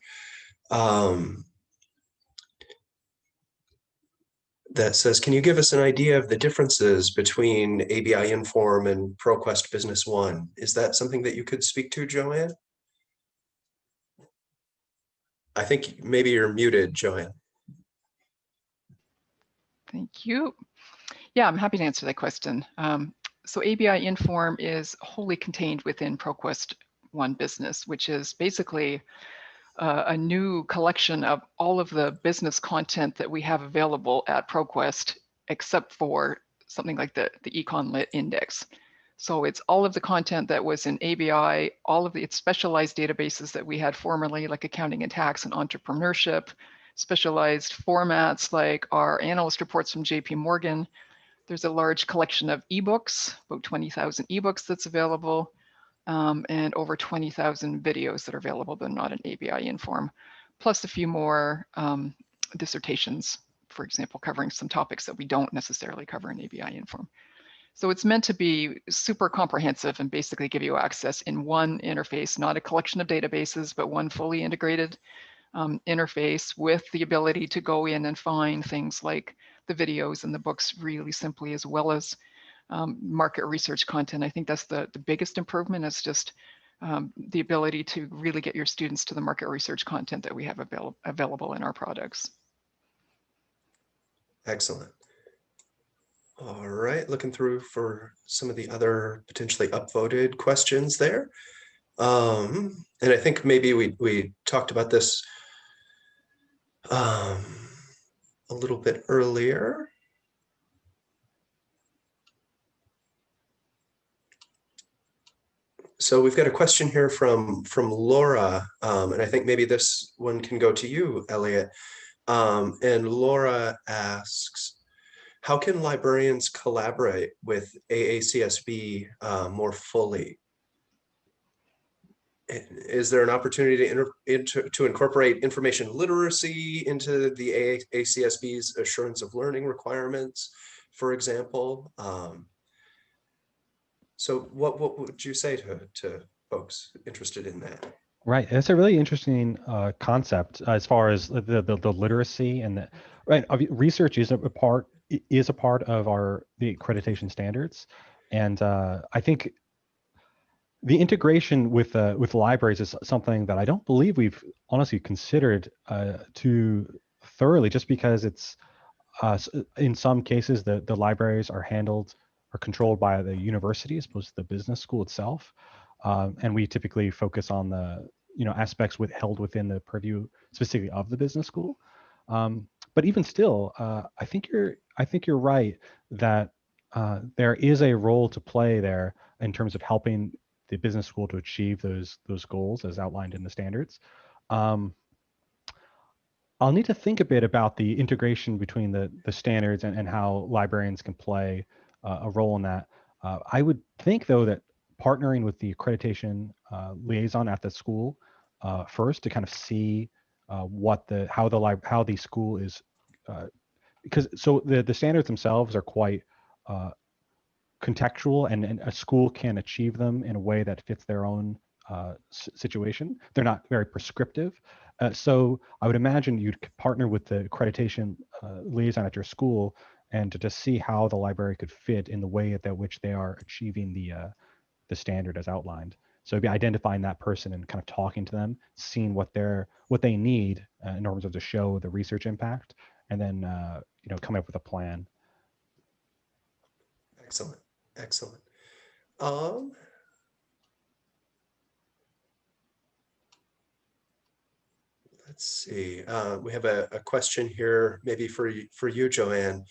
That says, can you give us an idea of the differences between ABI Inform and ProQuest Business One? Is that something that you could speak to, Jo-Anne? I think maybe you're muted, Jo-Anne. Thank you. Yeah, I'm happy to answer that question. So ABI Inform is wholly contained within ProQuest One Business, which is basically a new collection of all of the business content that we have available at ProQuest, except for something like the Econ Lit Index. So it's all of the content that was in ABI, all of its specialized databases that we had formerly, like accounting and tax and entrepreneurship, specialized formats like our analyst reports from JP Morgan. There's a large collection of ebooks, about 20,000 ebooks that's available. And over 20,000 videos that are available but not in ABI Inform, plus a few more dissertations, for example, covering some topics that we don't necessarily cover in ABI Inform. So it's meant to be super comprehensive and basically give you access in one interface, not a collection of databases, but one fully integrated interface with the ability to go in and find things like the videos and the books really simply, as well as market research content. I think that's the biggest improvement, is just the ability to really get your students to the market research content that we have available in our products. Excellent. All right, looking through for some of the other potentially upvoted questions there. And I think maybe we talked about this a little bit earlier. So we've got a question here from Laura, and I think maybe this one can go to you, Elliot. And Laura asks, how can librarians collaborate with AACSB more fully? Is there an opportunity to incorporate information literacy into the AACSB's assurance of learning requirements, for example? So what would you say to folks interested in that? Right, it's a really interesting concept as far as the literacy and the right. Research is a part of the accreditation standards, and I think the integration with libraries is something that I don't believe we've honestly considered too thoroughly, just because it's in some cases the libraries are controlled by the university as opposed to the business school itself, and we typically focus on the aspects held within the purview specifically of the business school. But even still, I think you're right that there is a role to play there in terms of helping the business school to achieve those goals as outlined in the standards. I'll need to think a bit about the integration between the standards and how librarians can play a role in that. I would think, though, that partnering with the accreditation liaison at the school first to kind of see how the school is, because so the standards themselves are quite contextual, and a school can achieve them in a way that fits their own situation. They're not very prescriptive. So I would imagine you'd partner with the accreditation liaison at your school and to just see how the library could fit in the way that which they are achieving the standard as outlined. So it'd be identifying that person and kind of talking to them, seeing what they need in terms of to show the research impact, and then coming up with a plan. Excellent, excellent. Let's see. We have a question here, maybe for you, Jo-Anne,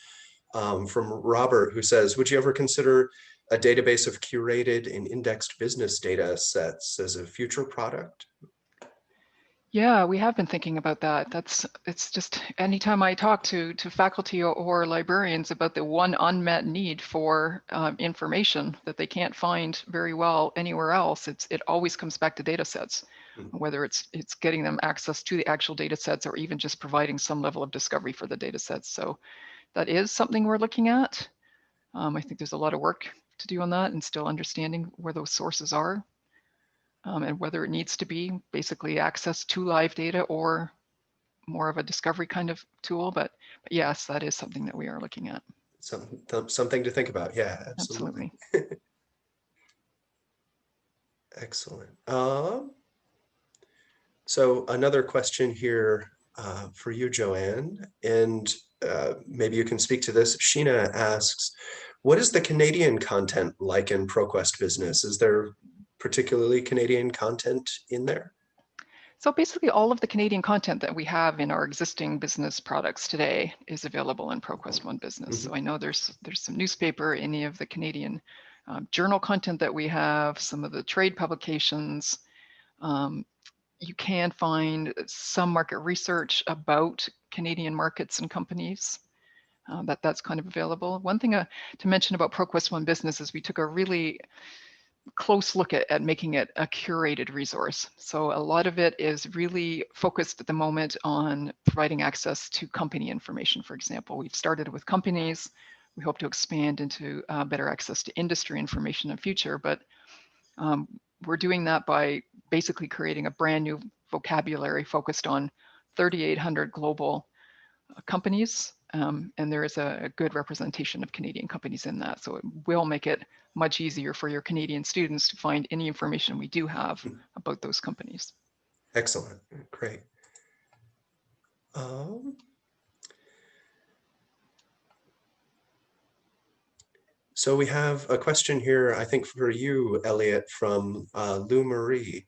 from Robert, who says, would you ever consider a database of curated and indexed business data sets as a future product? Yeah, we have been thinking about that. It's just anytime I talk to faculty or librarians about the one unmet need for information that they can't find very well anywhere else, it always comes back to data sets, whether it's getting them access to the actual data sets or even just providing some level of discovery for the data sets. So that is something we're looking at. I think there's a lot of work to do on that and still understanding where those sources are. And whether it needs to be basically access to live data or more of a discovery kind of tool. But yes, that is something that we are looking at. Something to think about. Yeah, absolutely. Excellent. So another question here for you, Jo-Anne, and maybe you can speak to this. Sheena asks, what is the Canadian content like in ProQuest Business? Is there particularly Canadian content in there? So basically all of the Canadian content that we have in our existing business products today is available in ProQuest One Business. So I know there's some newspaper, any of the Canadian journal content that we have, some of the trade publications. You can find some market research about Canadian markets and companies. That's kind of available. One thing to mention about ProQuest One Business is we took a really close look at making it a curated resource. So a lot of it is really focused at the moment on providing access to company information. For example, we've started with companies. We hope to expand into better access to industry information in the future, but we're doing that by basically creating a brand new vocabulary focused on 3,800 global companies. And there is a good representation of Canadian companies in that. So it will make it much easier for your Canadian students to find any information we do have about those companies. Excellent, great. So we have a question here, I think for you, Elliot, from Lou Marie.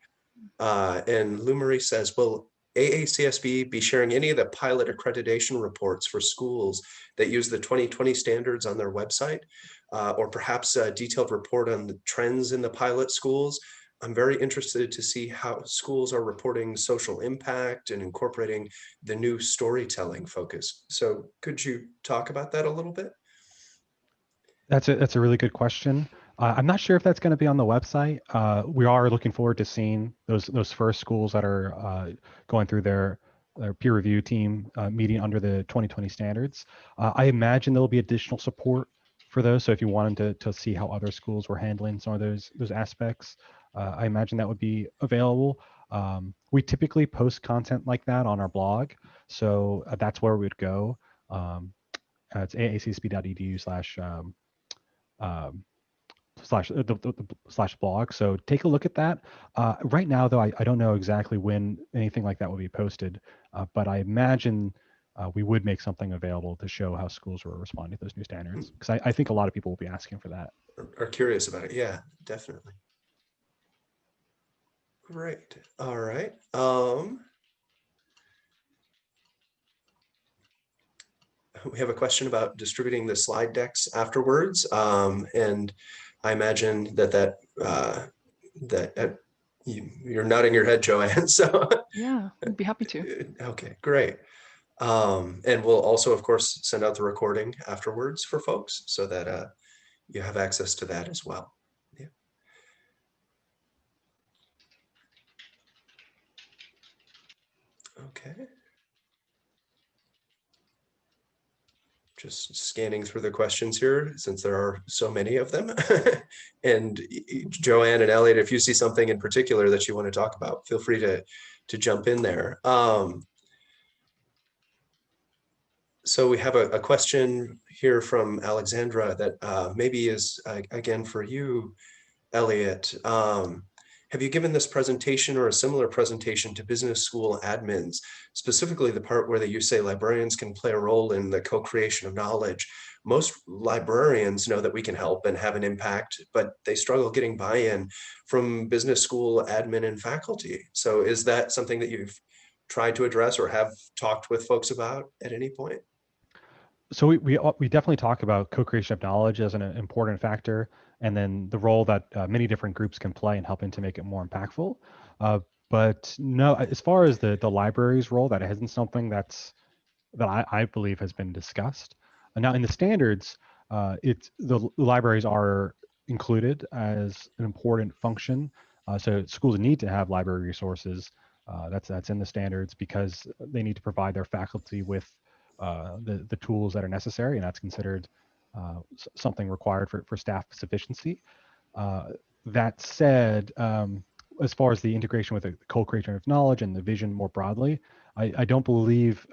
And Lou Marie says, will AACSB be sharing any of the pilot accreditation reports for schools that use the 2020 standards on their website, or perhaps a detailed report on the trends in the pilot schools? I'm very interested to see how schools are reporting social impact and incorporating the new storytelling focus. So could you talk about that a little bit? That's a really good question. I'm not sure if that's going to be on the website. We are looking forward to seeing those first schools that are going through their peer review team meeting under the 2020 standards. I imagine there'll be additional support for those. So if you wanted to see how other schools were handling some of those aspects, I imagine that would be available. We typically post content like that on our blog, so that's where we'd go. It's aacsb.edu/blog. So take a look at that. Right now, though, I don't know exactly when anything like that will be posted, but I imagine we would make something available to show how schools were responding to those new standards, because I think a lot of people will be asking for that. Are curious about it. Yeah, definitely. Great. All right. We have a question about distributing the slide decks afterwards, and I imagine that you're nodding your head, Jo-Anne. So yeah, I'd be happy to. Okay, great. And we'll also, of course, send out the recording afterwards for folks so that you have access to that as well. Yeah. Okay. Just scanning through the questions here, since there are so many of them. And Jo-Anne and Elliot, if you see something in particular that you want to talk about, feel free to jump in there. So we have a question here from Alexandra that maybe is, again, for you, Elliot. Have you given this presentation or a similar presentation to business school admins, specifically the part where you say librarians can play a role in the co-creation of knowledge? Most librarians know that we can help and have an impact, but they struggle getting buy-in from business school admin and faculty. So is that something that you've tried to address or have talked with folks about at any point? So we definitely talk about co-creation of knowledge as an important factor, and then the role that many different groups can play in helping to make it more impactful. But no, as far as the library's role, that isn't something that I believe has been discussed. And now in the standards, the libraries are included as an important function. So schools need to have library resources. That's in the standards because they need to provide their faculty with the tools that are necessary, and that's considered something required for staff sufficiency. That said, as far as the integration with the co-creation of knowledge and the vision more broadly, I don't believe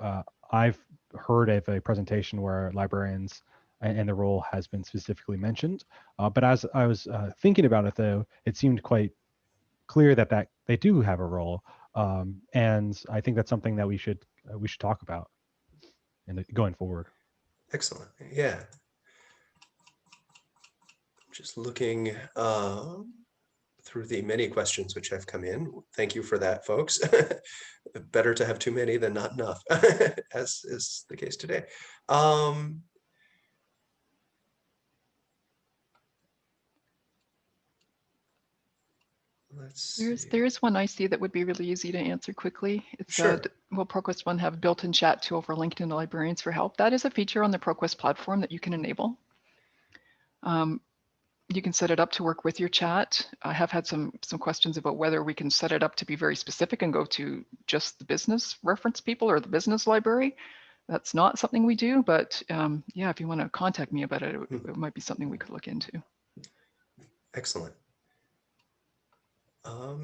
I've heard of a presentation where librarians and the role has been specifically mentioned. But as I was thinking about it, though, it seemed quite clear that they do have a role, and I think that's something that we should talk about going forward. Excellent. Yeah. Just looking through the many questions which have come in. Thank you for that, folks. Better to have too many than not enough, as is the case today. Let's see. There's one I see that would be really easy to answer quickly. It's Sure. will ProQuest One have built-in chat tool for LinkedIn Librarians for Help? That is a feature on the ProQuest platform that you can enable. You can set it up to work with your chat. I have had some questions about whether we can set it up to be very specific and go to just the business reference people or the business library. That's not something we do, but yeah, if you want to contact me about it, it might be something we could look into. Excellent.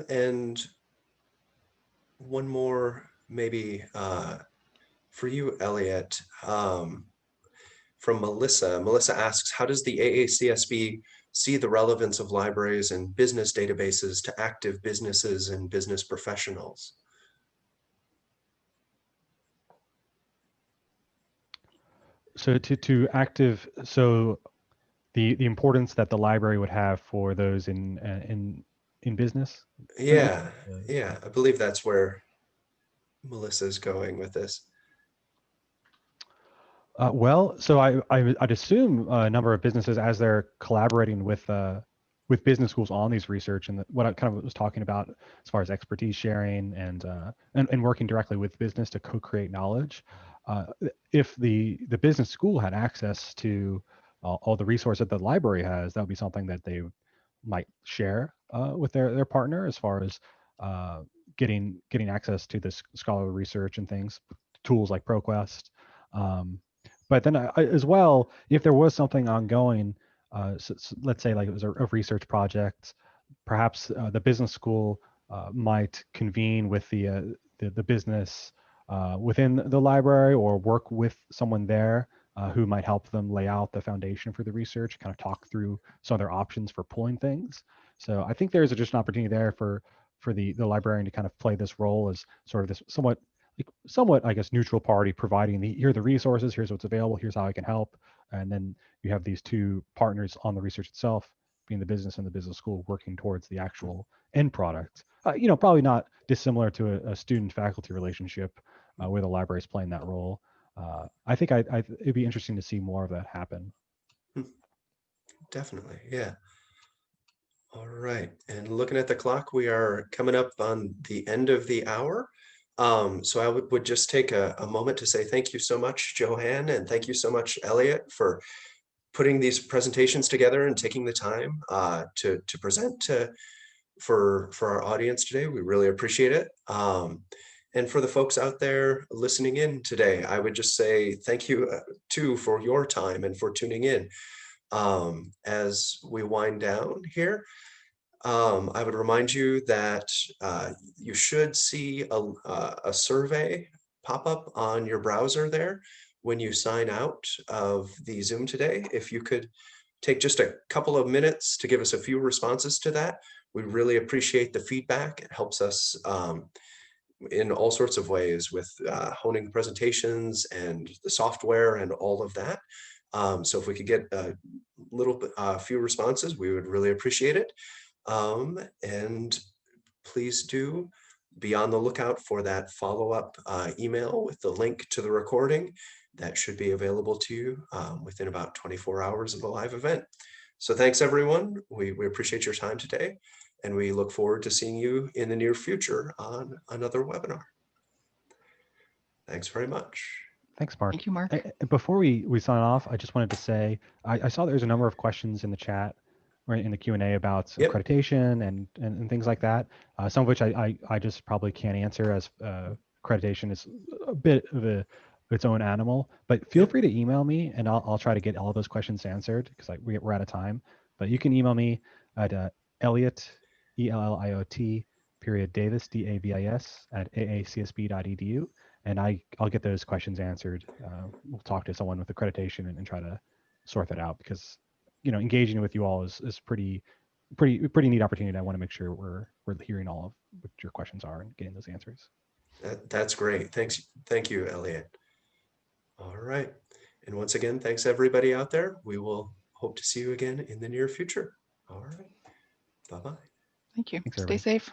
And one more, maybe for you, Elliot, from Melissa. Melissa asks, how does the AACSB see the relevance of libraries and business databases to active businesses and business professionals? So the importance that the library would have for those in business. Yeah, yeah, I believe that's where Melissa's going with this. Well, so I'd assume a number of businesses, as they're collaborating with business schools on these research, and what I kind of was talking about as far as expertise sharing and working directly with business to co-create knowledge. If the business school had access to all the resources that the library has, that would be something that they might share with their partner as far as getting access to this scholarly research and things, tools like ProQuest. But then as well, if there was something ongoing, so let's say like it was a research project, perhaps the business school might convene with the business within the library or work with someone there who might help them lay out the foundation for the research, kind of talk through some of their options for pulling things. So I think there's just an opportunity there for the librarian to kind of play this role as sort of this somewhat, I guess, neutral party, providing here are the resources, here's what's available, here's how I can help. And then you have these two partners on the research itself, being the business and the business school, working towards the actual end product. Probably not dissimilar to a student-faculty relationship where the library is playing that role. I think it'd be interesting to see more of that happen. Definitely, yeah. All right, and looking at the clock, we are coming up on the end of the hour. So I would just take a moment to say thank you so much, Jo-Anne, and thank you so much, Elliot, for putting these presentations together and taking the time to present for our audience today. We really appreciate it. And for the folks out there listening in today, I would just say thank you too for your time and for tuning in. As we wind down here, I would remind you that you should see a survey pop up on your browser there when you sign out of the Zoom today. If you could take just a couple of minutes to give us a few responses to that, we really appreciate the feedback. It helps us in all sorts of ways with honing the presentations and the software and all of that. So if we could get a few responses, we would really appreciate it. And please do be on the lookout for that follow-up email with the link to the recording that should be available to you within about 24 hours of the live event. So thanks everyone. We appreciate your time today, and we look forward to seeing you in the near future on another webinar. Thanks very much. Thanks, Mark. Thank you, Mark. Before we sign off, I just wanted to say, I saw there's a number of questions in the chat or in the Q&A about accreditation and things like that, some of which I just probably can't answer, as accreditation is a bit of its own animal, but feel free to email me and I'll try to get all those questions answered, because we're out of time. But you can email me at Elliot, ELLIOT, Davis, DAVIS, at AACSB.edu. And I'll get those questions answered. We'll talk to someone with accreditation and try to sort that out, because engaging with you all is pretty neat opportunity. I want to make sure we're hearing all of what your questions are and getting those answers. That's great. Thank you, Elliot. All right. And once again, thanks everybody out there. We will hope to see you again in the near future. All right. Bye-bye. Thank you. Thanks, Stay everybody. safe.